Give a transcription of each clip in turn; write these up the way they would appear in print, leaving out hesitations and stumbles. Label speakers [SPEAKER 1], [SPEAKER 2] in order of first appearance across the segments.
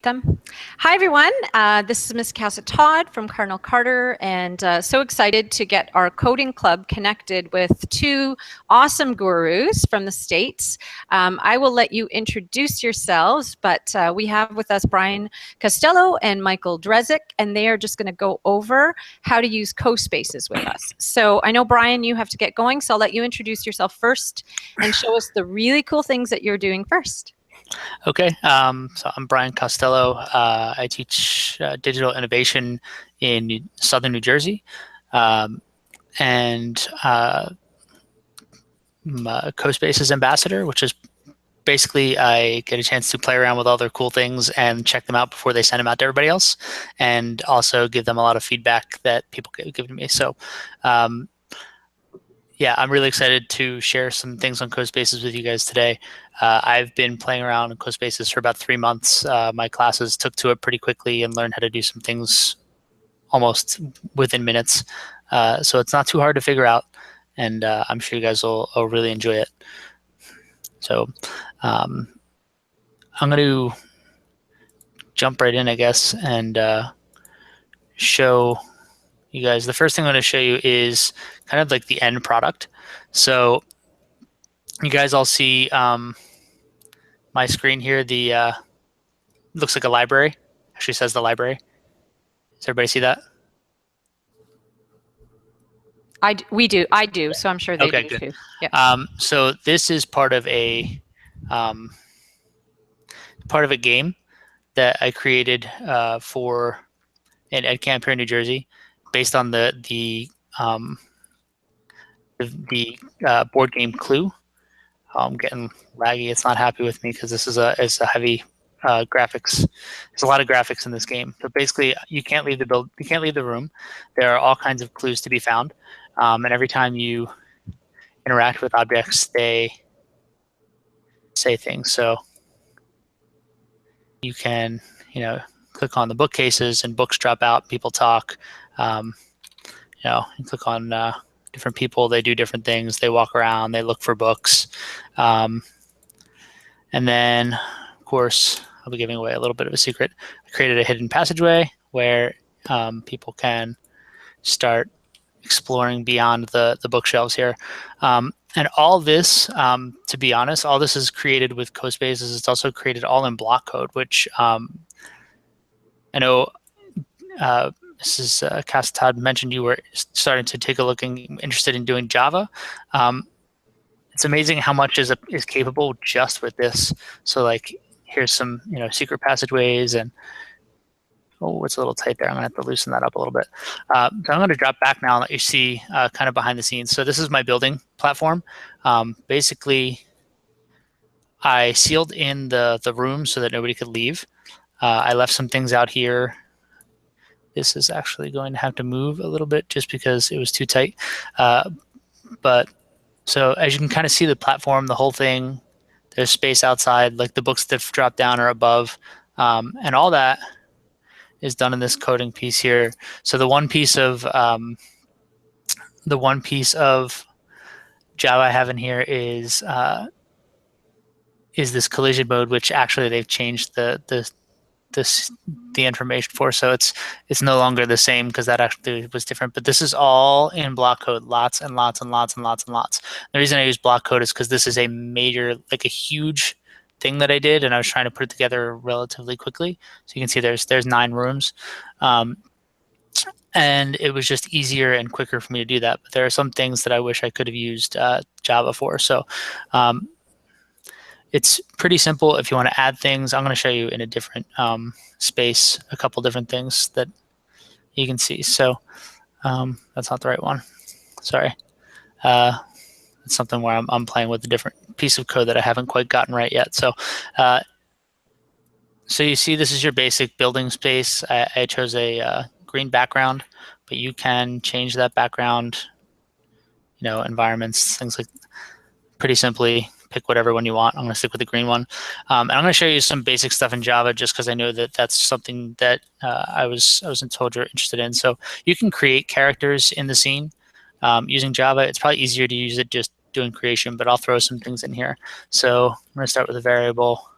[SPEAKER 1] Them. Hi, everyone. This is Miss Casa-Todd from Cardinal Carter, and so excited to get our coding club connected with two awesome gurus from the States. I will let you introduce yourselves, but we have with us Brian Costello and Michael Drezek, and they are just going to go over how to use CoSpaces with us. So I know, Brian, you have to get going, so I'll let you introduce yourself first and show us the really cool things that you're doing first.
[SPEAKER 2] Okay, so I'm Brian Costello. I teach digital innovation in Southern New Jersey, and I'm a CoSpaces ambassador, which is basically I get a chance to play around with all their cool things and check them out before they send them out to everybody else, and also give them a lot of feedback that people give to me. So, yeah, I'm really excited to share some things on CoSpaces with you guys today. I've been playing around in CoSpaces for about 3 months. My classes took to it pretty quickly and learned how to do some things almost within minutes. So it's not too hard to figure out, and I'm sure you guys will really enjoy it. So I'm going to jump right in, I guess, and show you guys. The first thing I'm going to show you is kind of like the end product. So you guys all see my screen here. The looks like a library. Actually says the library. Does everybody see that?
[SPEAKER 1] We do. I do. So I'm sure they
[SPEAKER 2] Okay,
[SPEAKER 1] do
[SPEAKER 2] good.
[SPEAKER 1] too. Yeah.
[SPEAKER 2] So this is part of a game that I created for an ed camp here in New Jersey, based on the board game Clue. I'm getting laggy. It's not happy with me because this is a heavy graphics. There's a lot of graphics in this game. So basically, you can't leave the room. There are all kinds of clues to be found, and every time you interact with objects, they say things. So you can, click on the bookcases and books drop out. People talk. You click on different people. They do different things. They walk around. They look for books. And then, of course, I'll be giving away a little bit of a secret. I created a hidden passageway where people can start exploring beyond the bookshelves here. And all this, to be honest, all this is created with CoSpaces. It's also created all in block code, which I know Mrs. Casa-Todd mentioned you were starting to take a look and interested in doing Java. It's amazing how much is capable just with this. So like, here's some secret passageways, and it's a little tight there. I'm gonna have to loosen that up a little bit. So I'm gonna drop back now and let you see kind of behind the scenes. So this is my building platform. Basically, I sealed in the room so that nobody could leave. I left some things out here. This is actually going to have to move a little bit just because it was too tight. But so as you can kind of see the platform, the whole thing, there's space outside, like the books that drop down are above, and all that is done in this coding piece here. So the one piece of Java I have in here is this collision mode, which actually they've changed the information for, so it's no longer the same because that actually was different. But this is all in block code, lots and lots and lots and lots and lots. The reason I use block code is because this is a major, like a huge thing that I did, and I was trying to put it together relatively quickly. So you can see there's 9 rooms, and it was just easier and quicker for me to do that. But there are some things that I wish I could have used Java for. So it's pretty simple. If you want to add things, I'm going to show you in a different space a couple different things that you can see. So that's not the right one. Sorry. It's something where I'm playing with a different piece of code that I haven't quite gotten right yet. So so you see this is your basic building space. I chose a green background, but you can change that background, environments, things like pretty simply. Pick whatever one you want. I'm going to stick with the green one. And I'm going to show you some basic stuff in Java just because I know that that's something that I wasn't told you're interested in. So you can create characters in the scene using Java. It's probably easier to use it just doing creation, but I'll throw some things in here. So I'm going to start with a variable.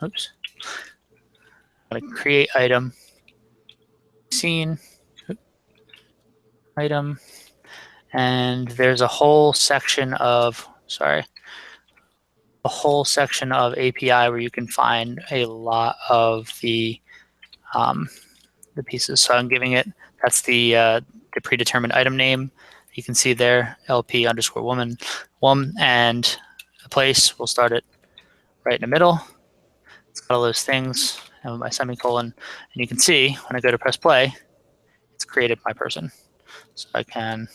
[SPEAKER 2] Oops. I'm going to create item, scene, item, and there's a whole section of, API where you can find a lot of the pieces. So I'm giving it, that's the predetermined item name. You can see there, LP underscore woman, and a place. We'll start it right in the middle. It's got all those things, and my semicolon. And you can see when I go to press play, it's created my person. So I can,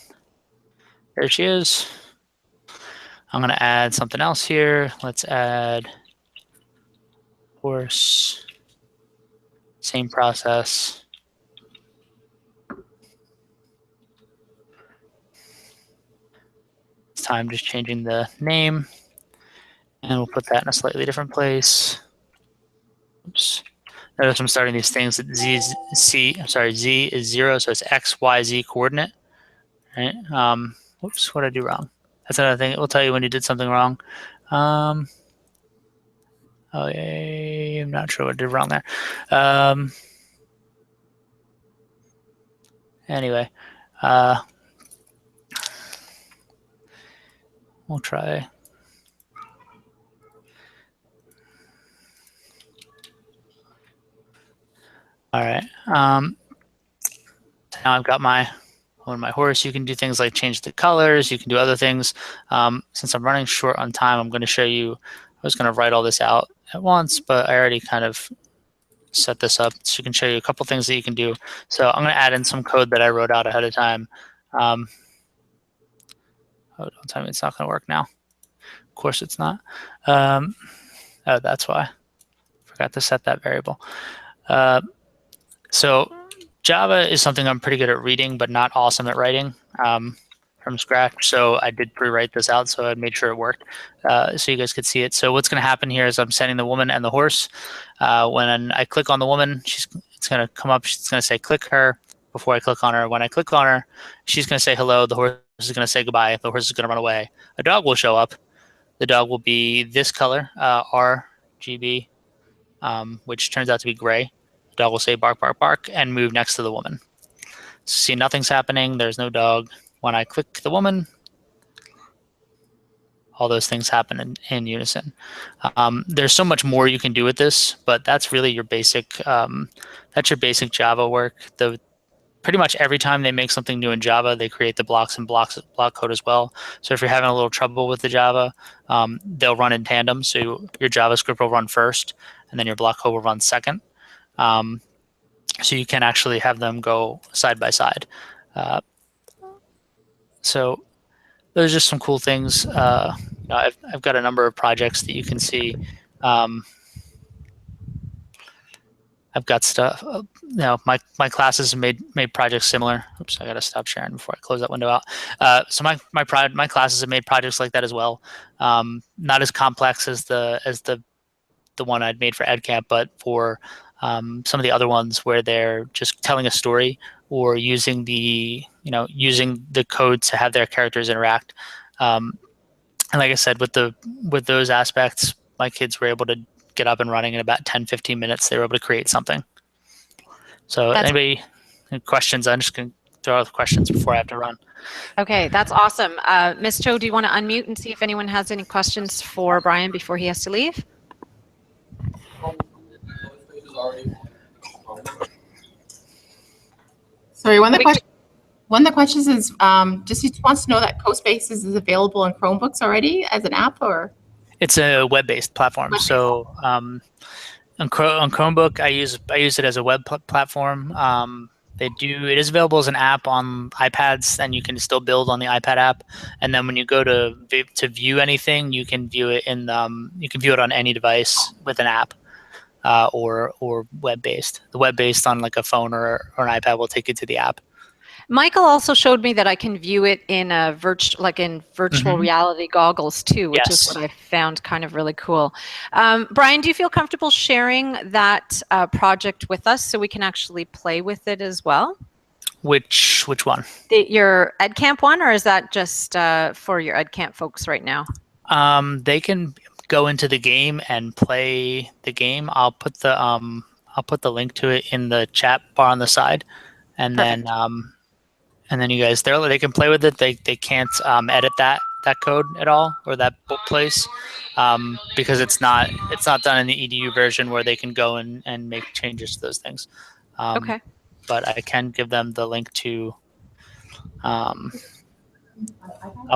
[SPEAKER 2] there she is. I'm going to add something else here. Let's add horse, same process. This time just changing the name, and we'll put that in a slightly different place. Oops. Notice I'm starting these things at Z is 0, so it's X, Y, Z coordinate. Right? Whoops, what did I do wrong? That's another thing. It will tell you when you did something wrong. Oh, yeah, I'm not sure what I did wrong there. Anyway, we'll try. All right. Now I've got my horse. You can do things like change the colors. You can do other things. Since I'm running short on time, I'm going to show you. I was going to write all this out at once, but I already kind of set this up so you can show you a couple things that you can do. So I'm going to add in some code that I wrote out ahead of time. Oh, don't tell me it's not going to work now. Of course it's not. Oh, that's why. Forgot to set that variable. So Java is something I'm pretty good at reading, but not awesome at writing from scratch. So I did pre-write this out, so I made sure it worked so you guys could see it. So what's going to happen here is I'm sending the woman and the horse. When I click on the woman, it's going to come up. It's going to say click her before I click on her. When I click on her, she's going to say hello. The horse is going to say goodbye. The horse is going to run away. A dog will show up. The dog will be this color, RGB, which turns out to be gray. The dog will say bark, bark, bark, and move next to the woman. So see, nothing's happening. There's no dog. When I click the woman, all those things happen in unison. There's so much more you can do with this, but that's really your basic. That's your basic Java work. Pretty much every time they make something new in Java, they create the blocks and block code as well. So if you're having a little trouble with the Java, they'll run in tandem. So your JavaScript will run first, and then your block code will run second. So you can actually have them go side by side. So those are just some cool things. I've got a number of projects that you can see. I've got stuff. My classes have made projects similar. Oops, I got to stop sharing before I close that window out. So my classes have made projects like that as well. Not as complex as the one I'd made for EdCamp, but for some of the other ones where they're just telling a story or using the code to have their characters interact. And like I said, with those aspects, my kids were able to get up and running in about 10-15 minutes. They were able to create something. So anybody questions? I'm just going to throw out the questions before I have to run.
[SPEAKER 1] Okay, that's awesome. Ms. Cho, do you want to unmute and see if anyone has any questions for Brian before he has to leave?
[SPEAKER 3] Sorry, one of the questions is just he wants to know that CoSpaces is available on Chromebooks already as an app, or?
[SPEAKER 2] It's a web-based platform. So on Chromebook, I use it as a web platform. It is available as an app on iPads, and you can still build on the iPad app. And then when you go to view anything, you can view it on any device with an app. Or web-based. The web-based on like a phone or an iPad will take you to the app.
[SPEAKER 1] Michael also showed me that I can view it in a virtual reality goggles too, which is what I found kind of really cool. Brian, do you feel comfortable sharing that project with us so we can actually play with it as well?
[SPEAKER 2] Which one?
[SPEAKER 1] Your EdCamp one, or is that just for your EdCamp folks right now?
[SPEAKER 2] They can. go into the game and play the game, I'll put the link to it in the chat bar on the side, and
[SPEAKER 1] Perfect.
[SPEAKER 2] then you guys they can play with it. They can't edit that code at all, or that place, because it's not done in the edu version where they can go and make changes to those things.
[SPEAKER 1] Okay.
[SPEAKER 2] But I can give them the link to. I'll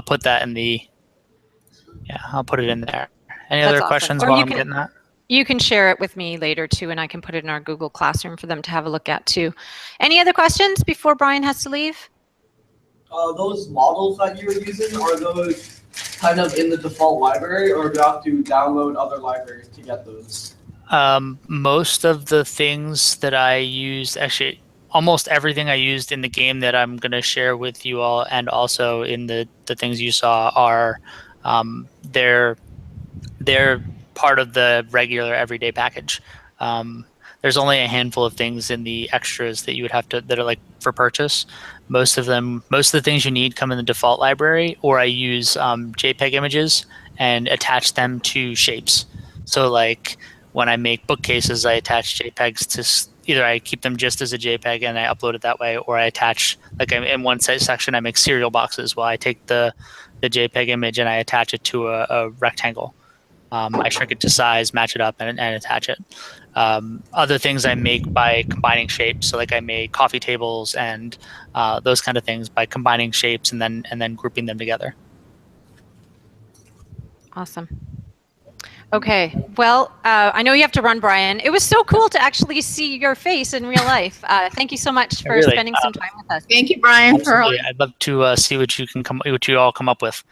[SPEAKER 2] put that in the. Yeah, I'll put it in there. Any
[SPEAKER 1] That's
[SPEAKER 2] other
[SPEAKER 1] awesome.
[SPEAKER 2] questions
[SPEAKER 1] Or
[SPEAKER 2] while
[SPEAKER 1] you
[SPEAKER 2] I'm
[SPEAKER 1] can-
[SPEAKER 2] getting that?
[SPEAKER 1] You can share it with me later too, and I can put it in our Google Classroom for them to have a look at too. Any other questions before Brian has to leave?
[SPEAKER 4] Those models that you were using, are those kind of in the default library, or do you have to download other libraries to get those?
[SPEAKER 2] Most of the things that I used, actually, almost everything I used in the game that I'm going to share with you all, and also in the things you saw, are they're part of the regular everyday package. There's only a handful of things in the extras that you would have to, that are like for purchase. Most of the things you need come in the default library, or I use JPEG images and attach them to shapes. So like when I make bookcases, I attach JPEGs to either I keep them just as a JPEG and I upload it that way, or I attach, like in one section, I make cereal boxes. Well, I take the JPEG image and I attach it to a rectangle. I shrink it to size, match it up, and attach it. Other things I make by combining shapes. So like I made coffee tables and those kind of things by combining shapes and then grouping them together.
[SPEAKER 1] Awesome. Okay. Well, I know you have to run, Brian. It was so cool to actually see your face in real life. Thank you so much for spending some time with us.
[SPEAKER 3] Thank you, Brian.
[SPEAKER 2] Absolutely. I'd love to see what you all come up with.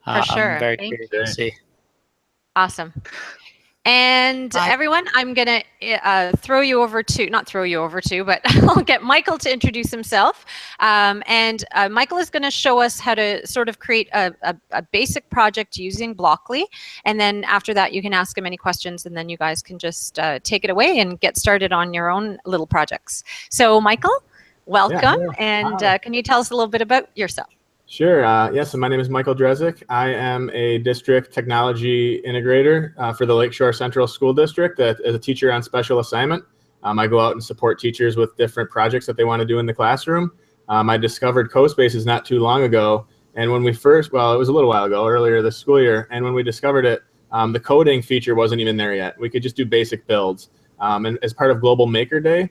[SPEAKER 1] For sure.
[SPEAKER 2] I'm very
[SPEAKER 1] Thank
[SPEAKER 2] curious to see.
[SPEAKER 1] Awesome. And everyone, I'm going to throw you over to, not throw you over to, but I'll get Michael to introduce himself. Michael is going to show us how to sort of create a basic project using Blockly. And then after that, you can ask him any questions, and then you guys can just take it away and get started on your own little projects. So Michael, welcome.
[SPEAKER 5] Yeah.
[SPEAKER 1] And
[SPEAKER 5] Hi.
[SPEAKER 1] can you tell us a little bit about yourself?
[SPEAKER 5] Sure. So my name is Michael Drezek. I am a district technology integrator for the Lakeshore Central School District as a teacher on special assignment. I go out and support teachers with different projects that they want to do in the classroom. I discovered CoSpaces not too long ago. And when we first, well, it was a little while ago, earlier this school year. And when we discovered it, the coding feature wasn't even there yet. We could just do basic builds. And as part of Global Maker Day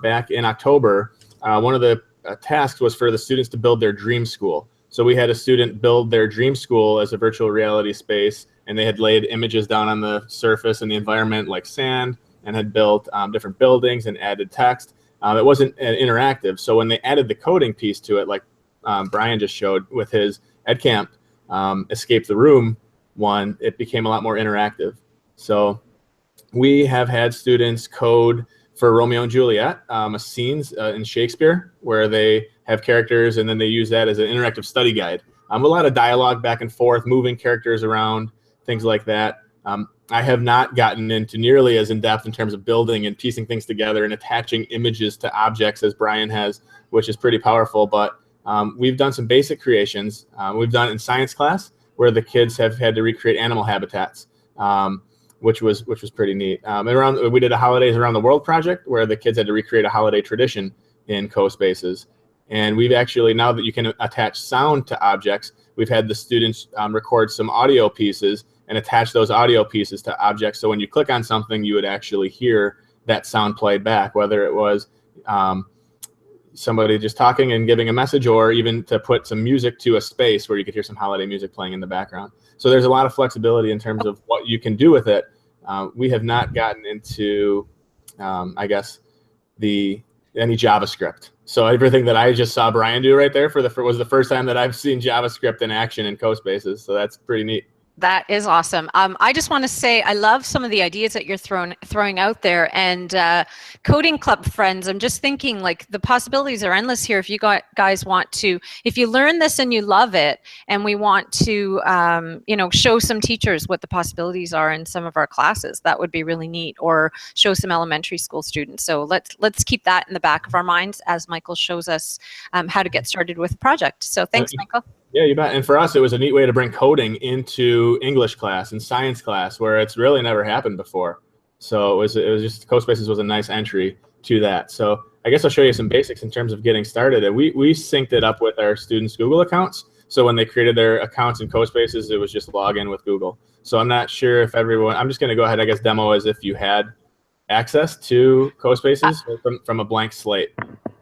[SPEAKER 5] back in October, one of the tasks was for the students to build their dream school. So we had a student build their dream school as a virtual reality space, and they had laid images down on the surface and the environment like sand, and had built different buildings and added text. It wasn't interactive. So when they added the coding piece to it, like Brian just showed with his EdCamp Escape the Room one, it became a lot more interactive. So we have had students code for Romeo and Juliet, scenes in Shakespeare where they have characters and then they use that as an interactive study guide. A lot of dialogue back and forth, moving characters around, things like that. I have not gotten into nearly as in-depth in terms of building and piecing things together and attaching images to objects as Brian has, which is pretty powerful. But we've done some basic creations. We've done it in science class where the kids have had to recreate animal habitats. Which was pretty neat. We did a Holidays Around the World project where the kids had to recreate a holiday tradition in CoSpaces. And we've actually, now that you can attach sound to objects, we've had the students record some audio pieces and attach those audio pieces to objects. So when you click on something, you would actually hear that sound played back, whether it was somebody just talking and giving a message, or even to put some music to a space where you could hear some holiday music playing in the background. So there's a lot of flexibility in terms of what you can do with it. We have not gotten into, I guess, any JavaScript. So everything that I just saw Brian do right there was the first time that I've seen JavaScript in action in CoSpaces. So that's pretty neat.
[SPEAKER 1] That is awesome. I just want to say I love some of the ideas that you're throwing out there. And coding club friends, I'm just thinking like the possibilities are endless here. If you guys want to, if you learn this and you love it, and we want to, show some teachers what the possibilities are in some of our classes, that would be really neat. Or show some elementary school students. So let's keep that in the back of our minds as Michael shows us how to get started with a project. So thanks, Michael.
[SPEAKER 5] Yeah, you bet. And for us, it was a neat way to bring coding into English class and science class, where it's really never happened before. So it was just CoSpaces was a nice entry to that. So I guess I'll show you some basics in terms of getting started. And we synced it up with our students' Google accounts. So when they created their accounts in CoSpaces, it was just log in with Google. So I'm not sure if everyone, I'm just going to go ahead, I guess, demo as if you had access to CoSpaces from a blank slate.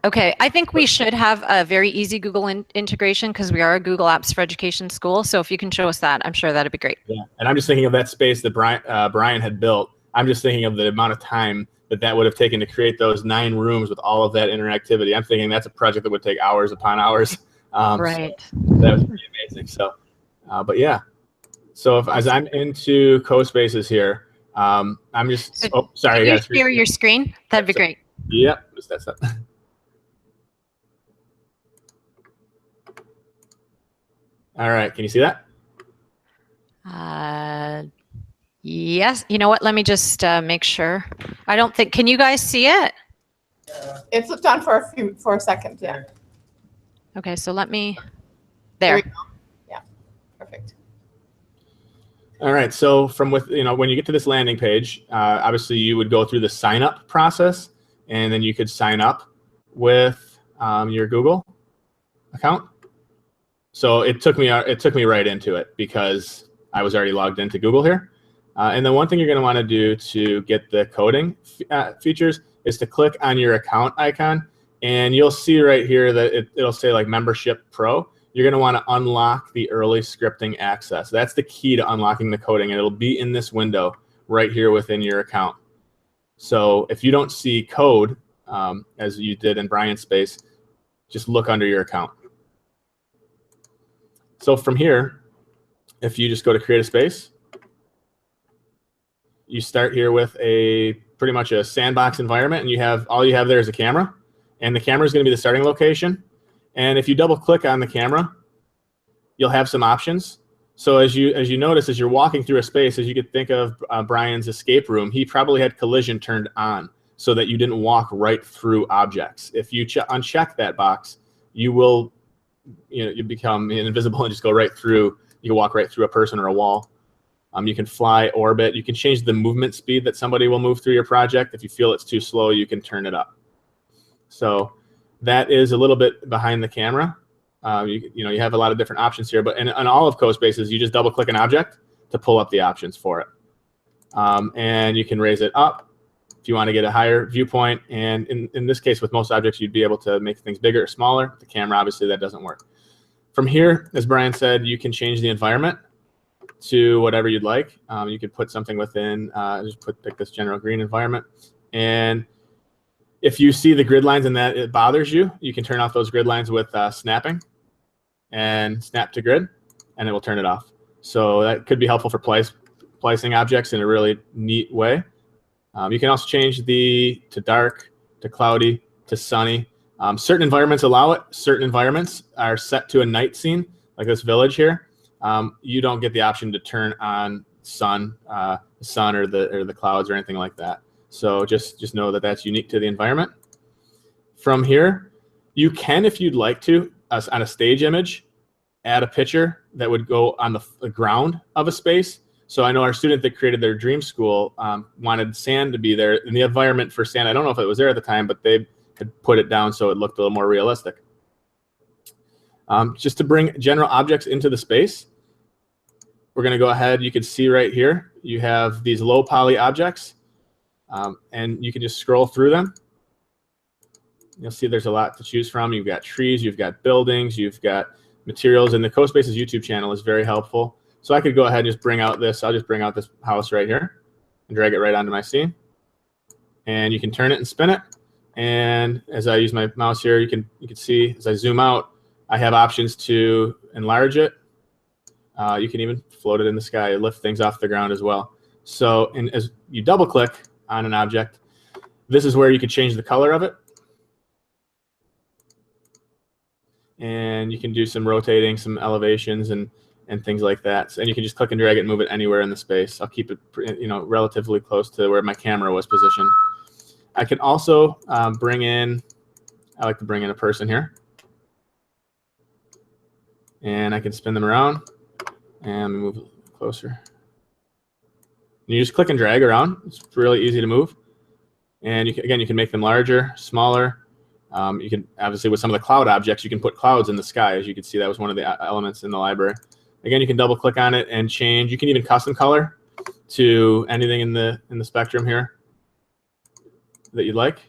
[SPEAKER 1] Okay, I think we should have a very easy Google integration because we are a Google Apps for Education school. So if you can show us that, I'm sure that'd be great.
[SPEAKER 5] Yeah, and I'm just thinking of that space that Brian had built. I'm just thinking of the amount of time that would have taken to create those 9 rooms with all of that interactivity. I'm thinking that's a project that would take hours upon hours.
[SPEAKER 1] Right.
[SPEAKER 5] So that was pretty amazing. So, but yeah. So as I'm into CoSpaces here, I'm just, oh, sorry.
[SPEAKER 1] Can you share your screen? That'd be great.
[SPEAKER 5] Yep, just that stuff. All right, can you see that?
[SPEAKER 1] Yes. You know what? Let me just make sure. I don't think. Can you guys see it?
[SPEAKER 3] It flipped on for a second. Yeah.
[SPEAKER 1] Okay, so let me.
[SPEAKER 3] There
[SPEAKER 1] There.
[SPEAKER 3] we go. Yeah. Perfect.
[SPEAKER 5] All right, so when you get to this landing page, obviously you would go through the sign up process, and then you could sign up with your Google account. So it took me right into it because I was already logged into Google here. And then one thing you're going to want to do to get the coding features is to click on your account icon, and you'll see right here that it'll say like Membership Pro. You're going to want to unlock the early scripting access. That's the key to unlocking the coding, and it'll be in this window right here within your account. So if you don't see code, as you did in Brian's space, just look under your account. So from here, if you just go to create a space, you start here with pretty much a sandbox environment, and all you have there is a camera, and the camera is going to be the starting location. And if you double click on the camera, you'll have some options. So as you notice, as you're walking through a space, as you could think of Brian's escape room, he probably had collision turned on so that you didn't walk right through objects. If you uncheck that box, you will you become invisible and just go right through. You can walk right through a person or a wall. You can fly, orbit. You can change the movement speed that somebody will move through your project. If you feel it's too slow, you can turn it up. So that is a little bit behind the camera. You have a lot of different options here, but on all of CoSpaces, you just double click an object to pull up the options for it. And you can raise it up if you want to get a higher viewpoint. And in this case, with most objects, you'd be able to make things bigger or smaller. The camera, obviously, that doesn't work. From here, as Brian said, you can change the environment to whatever you'd like. You could put something within, pick this general green environment. And if you see the grid lines and that it bothers you, you can turn off those grid lines with snapping and snap to grid, and it will turn it off. So that could be helpful for placing objects in a really neat way. You can also change to dark, to cloudy, to sunny. Certain environments allow it. Certain environments are set to a night scene, like this village here. You don't get the option to turn on sun or the clouds or anything like that. So just know that that's unique to the environment. From here, you can, if you'd like to, on a stage image, add a picture that would go on the ground of a space. So I know our student that created their dream school wanted sand to be there. In the environment for sand, I don't know if it was there at the time, but they had put it down so it looked a little more realistic. Just to bring general objects into the space, we're going to go ahead. You can see right here, you have these low poly objects, and you can just scroll through them. You'll see there's a lot to choose from. You've got trees, you've got buildings, you've got materials, and the CoSpaces YouTube channel is very helpful. So I could go ahead and just bring out this. I'll just bring out this house right here and drag it right onto my scene. And you can turn it and spin it. And as I use my mouse here, you can see as I zoom out, I have options to enlarge it. You can even float it in the sky, lift things off the ground as well. So as you double click on an object, this is where you can change the color of it. And you can do some rotating, some elevations, and things like that. And you can just click and drag it and move it anywhere in the space. I'll keep it relatively close to where my camera was positioned. I can also I like to bring in a person here. And I can spin them around and move closer. You just click and drag around. It's really easy to move. And you can, again, you can make them larger, smaller. You can, obviously, with some of the cloud objects, you can put clouds in the sky. As you can see, that was one of the elements in the library. Again, you can double click on it and change. You can even custom color to anything in the spectrum here that you'd like.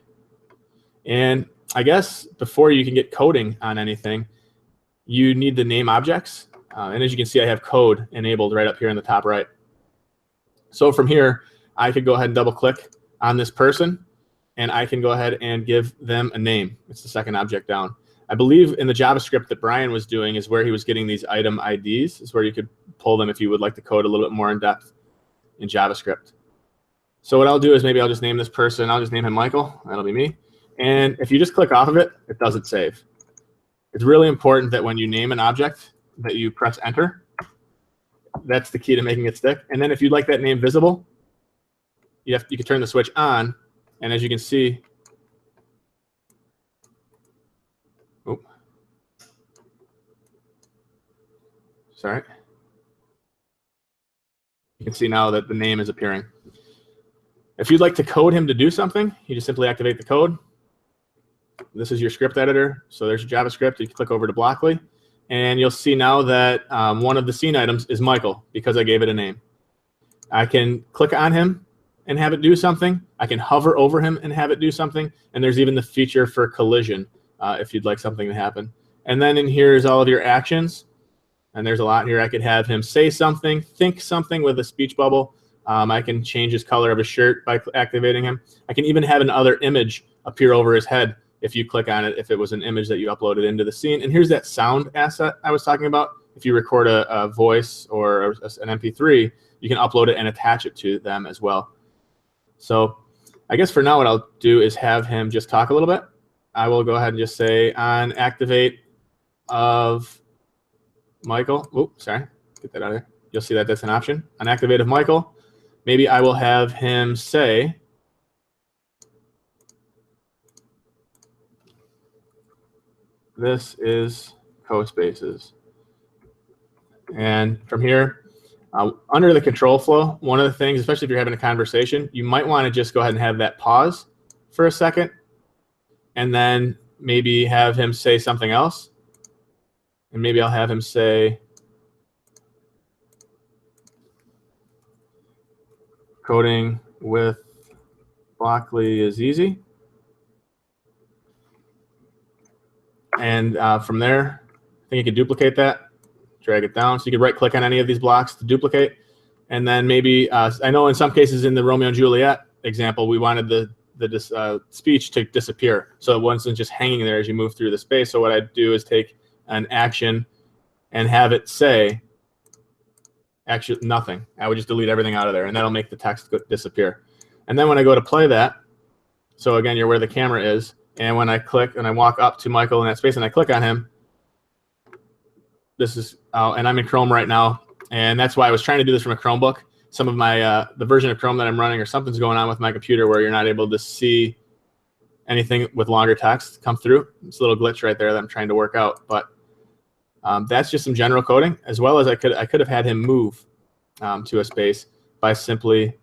[SPEAKER 5] And I guess before you can get coding on anything, you need to name objects. And as you can see, I have code enabled right up here in the top right. So from here, I could go ahead and double click on this person, and I can go ahead and give them a name. It's the second object down. I believe in the JavaScript that Brian was doing is where he was getting these item IDs, is where you could pull them if you would like to code a little bit more in depth in JavaScript. So what I'll do is maybe I'll just name this person. I'll just name him Michael. That'll be me. And if you just click off of it, it doesn't save. It's really important that when you name an object that you press enter. That's the key to making it stick. And then if you'd like that name visible, you can turn the switch on, and as you can see, sorry. You can see now that the name is appearing. If you'd like to code him to do something, you just simply activate the code. This is your script editor. So there's your JavaScript. You can click over to Blockly, and you'll see now that one of the scene items is Michael because I gave it a name. I can click on him and have it do something. I can hover over him and have it do something. And there's even the feature for collision if you'd like something to happen. And then in here is all of your actions. And there's a lot here. I could have him say something, think something with a speech bubble. I can change his color of his shirt by activating him. I can even have another image appear over his head if you click on it, if it was an image that you uploaded into the scene. And here's that sound asset I was talking about. If you record a voice or an MP3, you can upload it and attach it to them as well. So I guess for now what I'll do is have him just talk a little bit. I will go ahead and just say on activate of Michael. Oh, sorry. Get that out of there. You'll see that that's an option. On activate of Michael, maybe I will have him say, this is CoSpaces. And from here, under the control flow, one of the things, especially if you're having a conversation, you might want to just go ahead and have that pause for a second, and then maybe have him say something else. And maybe I'll have him say, coding with Blockly is easy. And from there, I think you could duplicate that, drag it down. So you could right click on any of these blocks to duplicate. And then maybe, I know in some cases in the Romeo and Juliet example, we wanted the speech to disappear. So it wasn't just hanging there as you move through the space. So what I'd do is take an action and have it say, actually nothing. I would just delete everything out of there, and that'll make the text disappear. And then when I go to play that, so again, you're where the camera is, and when I click and I walk up to Michael in that space and I click on him, this is, and I'm in Chrome right now, and that's why I was trying to do this from a Chromebook. Some of my, the version of Chrome that I'm running, or something's going on with my computer where you're not able to see anything with longer text come through. It's a little glitch right there that I'm trying to work out, but that's just some general coding, as well as I could have had him move to a space by simply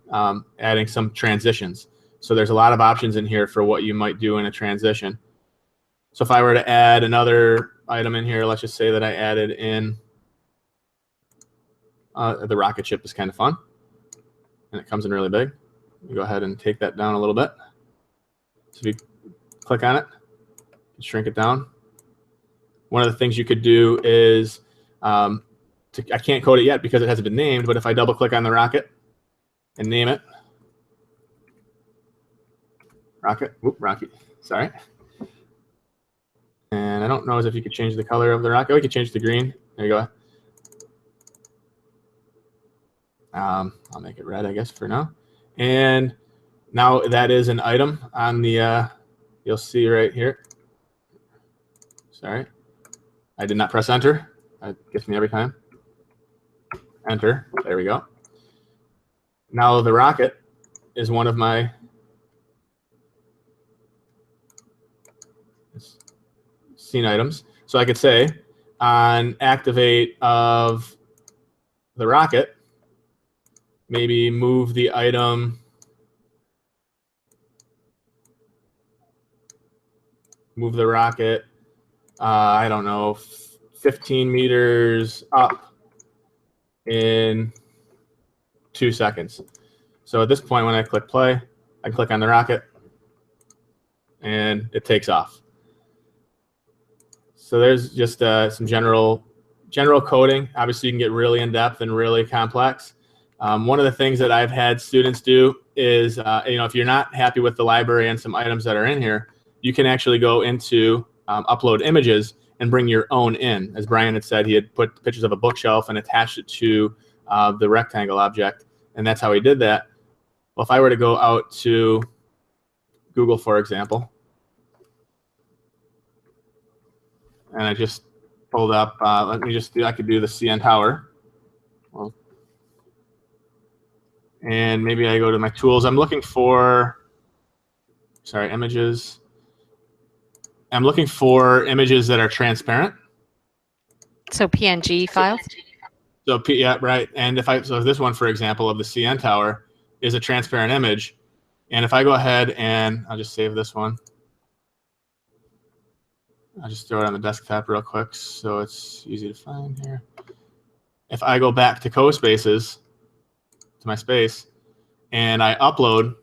[SPEAKER 5] adding some transitions. So there's a lot of options in here for what you might do in a transition. So if I were to add another item in here, let's just say that I added in the rocket ship is kind of fun, and it comes in really big. You go ahead and take that down a little bit. So if you click on it, shrink it down. One of the things you could do is, I can't code it yet because it hasn't been named, but if I double click on the rocket and name it, rocket, sorry. And I don't know if you could change the color of the rocket. We could change it to green. There you go. I'll make it red, I guess, for now. And now that is an item on the, you'll see right here. Sorry. I did not press enter. It gets me every time. Enter. There we go. Now the rocket is one of my scene items. So I could say, on activate of the rocket, maybe move the item, move the rocket, I don't know, 15 meters up in 2 seconds. So at this point, when I click play, I click on the rocket and it takes off. So there's just some general coding. Obviously, you can get really in depth and really complex. One of the things that I've had students do is, if you're not happy with the library and some items that are in here, you can actually go into upload images and bring your own in. As Brian had said, he had put pictures of a bookshelf and attached it to the rectangle object, and that's how he did that. Well, if I were to go out to Google, for example, and I just pulled up, I could do the CN Tower. Well, and maybe I go to my tools. I'm looking for, images. I'm looking for images that are transparent.
[SPEAKER 1] So PNG files?
[SPEAKER 5] So yeah, right. And if this one, for example, of the CN Tower is a transparent image. And if I go ahead and I'll just save this one. I'll just throw it on the desktop real quick so it's easy to find here. If I go back to CoSpaces, to my space, and I upload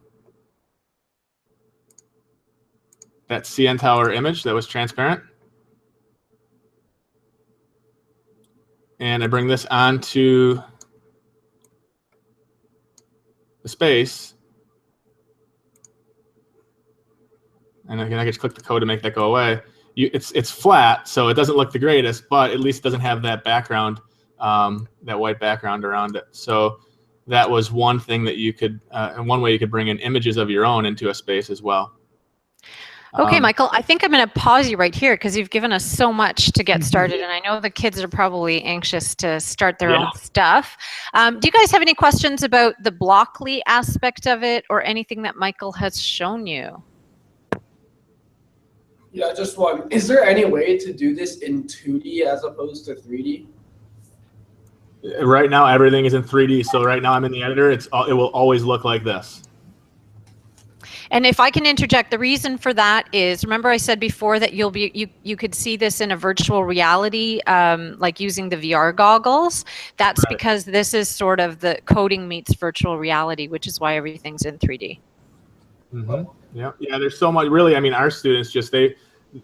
[SPEAKER 5] that CN Tower image that was transparent, and I bring this onto the space, and again, I just click the code to make that go away. It's flat, so it doesn't look the greatest, but at least it doesn't have that background, that white background around it. So that was one thing that you could, and one way you could bring in images of your own into a space as well.
[SPEAKER 1] Okay, Michael, I think I'm going to pause you right here because you've given us so much to get started, and I know the kids are probably anxious to start their own stuff. Do you guys have any questions about the Blockly aspect of it or anything that Michael has shown you?
[SPEAKER 4] Yeah, just one. Is there any way to do this in 2D as opposed to 3D?
[SPEAKER 5] Right now, everything is in 3D. So right now, I'm in the editor. It will always look like this.
[SPEAKER 1] And if I can interject, the reason for that is, remember I said before that you could see this in a virtual reality, like using the VR goggles. That's right. Because this is sort of the coding meets virtual reality, which is why everything's in 3D.
[SPEAKER 5] Mm-hmm. Yeah. There's so much. Really, I mean, our students just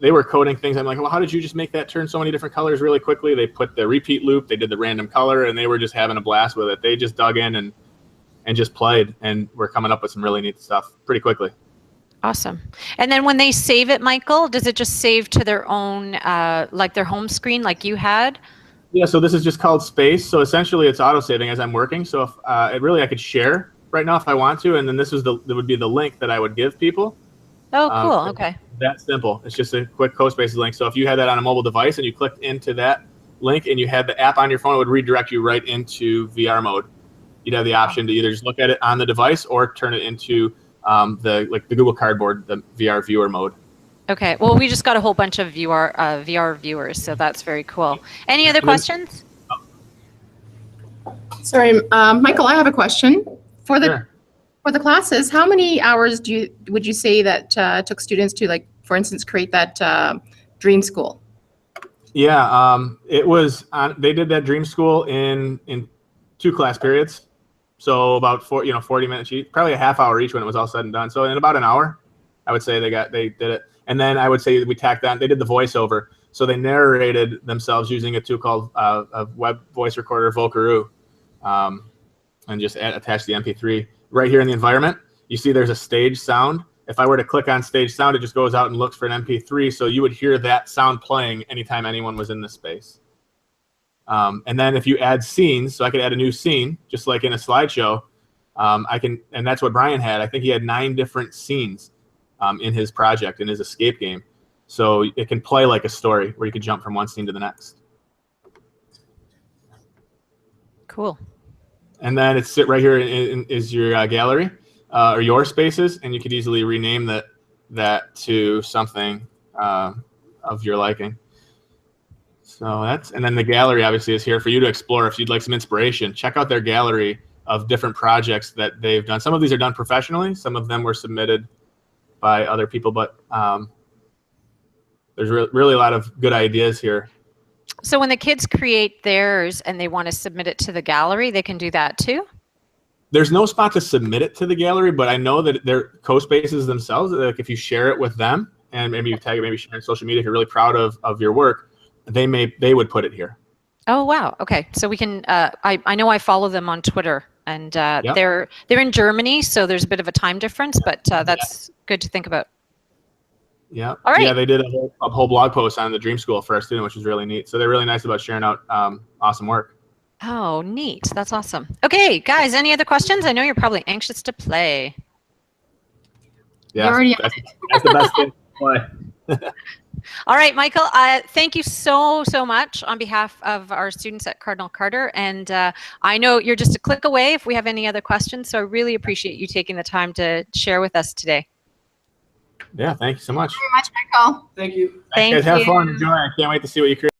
[SPEAKER 5] they were coding things. I'm like, well, how did you just make that turn so many different colors really quickly? They put the repeat loop. They did the random color, and they were just having a blast with it. They just dug in and just played, and we're coming up with some really neat stuff pretty quickly.
[SPEAKER 1] Awesome. And then when they save it, Michael, does it just save to their own, like their home screen like you had?
[SPEAKER 5] Yeah, so this is just called Space. So essentially it's auto-saving as I'm working. So if I could share right now if I want to, and then this would be the link that I would give people.
[SPEAKER 1] Oh, cool. Okay.
[SPEAKER 5] That simple. It's just a quick CoSpaces link. So if you had that on a mobile device and you clicked into that link and you had the app on your phone, it would redirect you right into VR mode. You'd have the option to either just look at it on the device or turn it into the Google Cardboard, the VR viewer mode.
[SPEAKER 1] Okay. Well, we just got a whole bunch of VR viewers, so that's very cool. Any other questions?
[SPEAKER 3] Sorry, Michael, I have a question.
[SPEAKER 5] Sure.
[SPEAKER 3] For the classes, how many hours would you say that took students to, like, for instance, create that Dream School?
[SPEAKER 5] Yeah, it was they did that Dream School in 2 class periods. So about 40 minutes each, probably a half hour each when it was all said and done. So in about an hour, I would say they did it. And then I would say we tacked on, they did the voiceover. So they narrated themselves using a tool called a web voice recorder, Vocaroo, and just attach the MP3. Right here in the environment, you see there's a stage sound. If I were to click on stage sound, it just goes out and looks for an MP3. So you would hear that sound playing anytime anyone was in the space. And then if you add scenes, so I could add a new scene, just like in a slideshow, and that's what Brian had. I think he had 9 different scenes in his project, in his escape game. So it can play like a story where you can jump from one scene to the next.
[SPEAKER 1] Cool.
[SPEAKER 5] And then it's right here is your gallery or your spaces, and you could easily rename that to something of your liking. So and then the gallery obviously is here for you to explore. If you'd like some inspiration, check out their gallery of different projects that they've done. Some of these are done professionally. Some of them were submitted by other people, but there's really a lot of good ideas here.
[SPEAKER 1] So when the kids create theirs and they want to submit it to the gallery, they can do that too?
[SPEAKER 5] There's no spot to submit it to the gallery, but I know that their CoSpaces themselves, like if you share it with them and maybe you tag it, maybe share it on social media, if you're really proud of your work, they would put it here.
[SPEAKER 1] Oh, wow. Okay. So we can, I know I follow them on Twitter, and
[SPEAKER 5] Yep.
[SPEAKER 1] they're in Germany, so there's a bit of a time difference, but that's good to think about.
[SPEAKER 5] Yeah.
[SPEAKER 1] All right.
[SPEAKER 5] Yeah, they did a whole blog post on the Dream School for our student, which was really neat. So they're really nice about sharing out awesome work.
[SPEAKER 1] Oh, neat. That's awesome. Okay, guys, any other questions? I know you're probably anxious to play.
[SPEAKER 5] Yeah,
[SPEAKER 3] You're already
[SPEAKER 5] that's the best thing to play.
[SPEAKER 1] All right, Michael, thank you so much on behalf of our students at Cardinal Carter. And I know you're just a click away if we have any other questions. So I really appreciate you taking the time to share with us today.
[SPEAKER 5] Yeah, thank you so much.
[SPEAKER 3] very much, Michael.
[SPEAKER 4] Thank you.
[SPEAKER 1] Thank
[SPEAKER 5] Guys, have
[SPEAKER 1] you.
[SPEAKER 5] fun. Enjoy. I can't wait to see what you create.